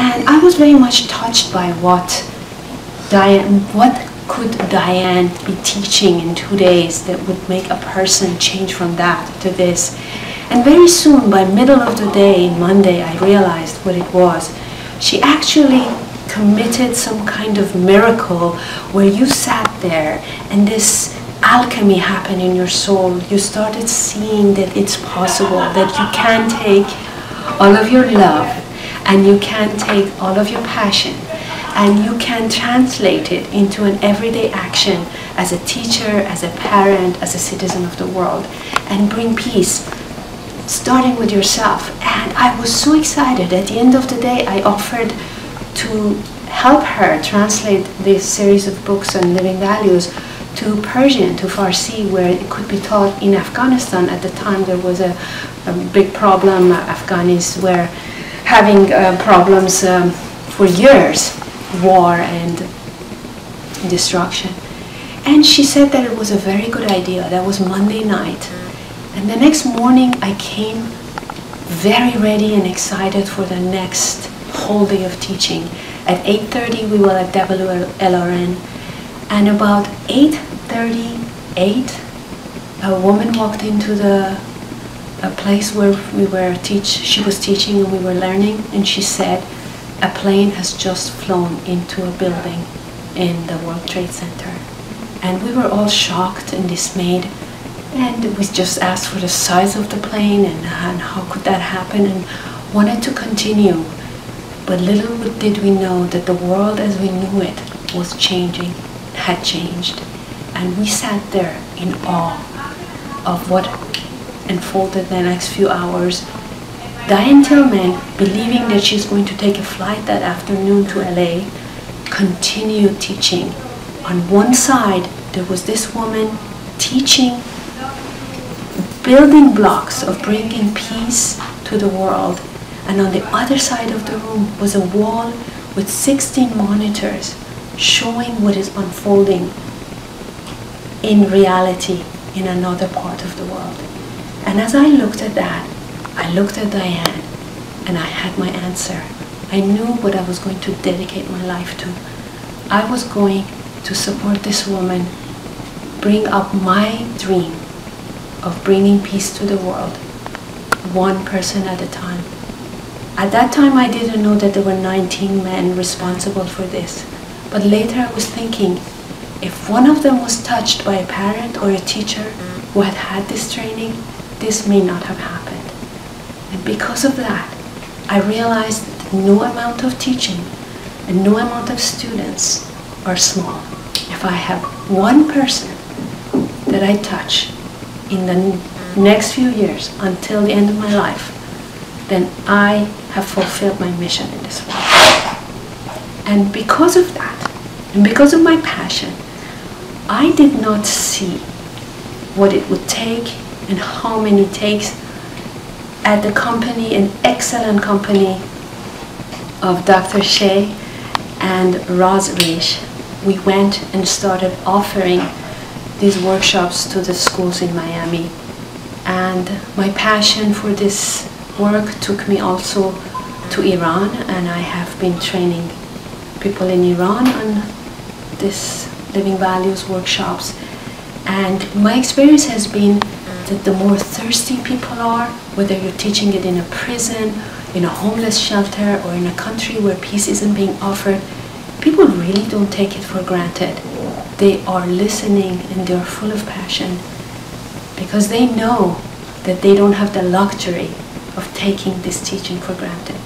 And I was very much touched by what could Diane be teaching in 2 days that would make a person change from that to this. And very soon, by middle of the day, Monday, I realized what it was. She actually committed some kind of miracle where you sat there and this alchemy happened in your soul. You started seeing that it's possible, that you can take all of your love and you can take all of your passion and you can translate it into an everyday action as a teacher, as a parent, as a citizen of the world, and bring peace, starting with yourself. And I was so excited. At the end of the day, I offered to help her translate this series of books on living values to Persian, to Farsi, where it could be taught in Afghanistan. At the time, there was a big problem. Afghanis were having problems for years, war and destruction. And she said that it was a very good idea. That was Monday night. And the next morning, I came very ready and excited for the next whole day of teaching. At 8:30, we were at WLRN. And about 8:38, a woman walked into a place where she was teaching and we were learning, and she said, a plane has just flown into a building in the World Trade Center. And we were all shocked and dismayed, and we just asked for the size of the plane and how could that happen, and wanted to continue. But little did we know that the world as we knew it was changing, had changed. And we sat there in awe of what unfolded the next few hours. Diane Tillman, believing that she's going to take a flight that afternoon to Elahe, continued teaching. On one side, there was this woman teaching building blocks of bringing peace to the world. And on the other side of the room was a wall with 16 monitors showing what is unfolding in reality in another part of the world. And as I looked at that, I looked at Diane and I had my answer. I knew what I was going to dedicate my life to. I was going to support this woman, bring up my dream of bringing peace to the world, one person at a time. At that time, I didn't know that there were 19 men responsible for this. But later I was thinking, if one of them was touched by a parent or a teacher who had had this training, this may not have happened. And because of that, I realized that no amount of teaching and no amount of students are small. If I have one person that I touch in the next few years until the end of my life, then I have fulfilled my mission in this world. And because of that, and because of my passion, I did not see what it would take and how many takes at the company, an excellent company of Dr. Shea and Roz Rish. We went and started offering these workshops to the schools in Miami. And my passion for this work took me also to Iran, and I have been training people in Iran on this living values workshops. And my experience has been that the more thirsty people are, whether you're teaching it in a prison, in a homeless shelter, or in a country where peace isn't being offered, people really don't take it for granted. They are listening and they're full of passion because they know that they don't have the luxury of taking this teaching for granted.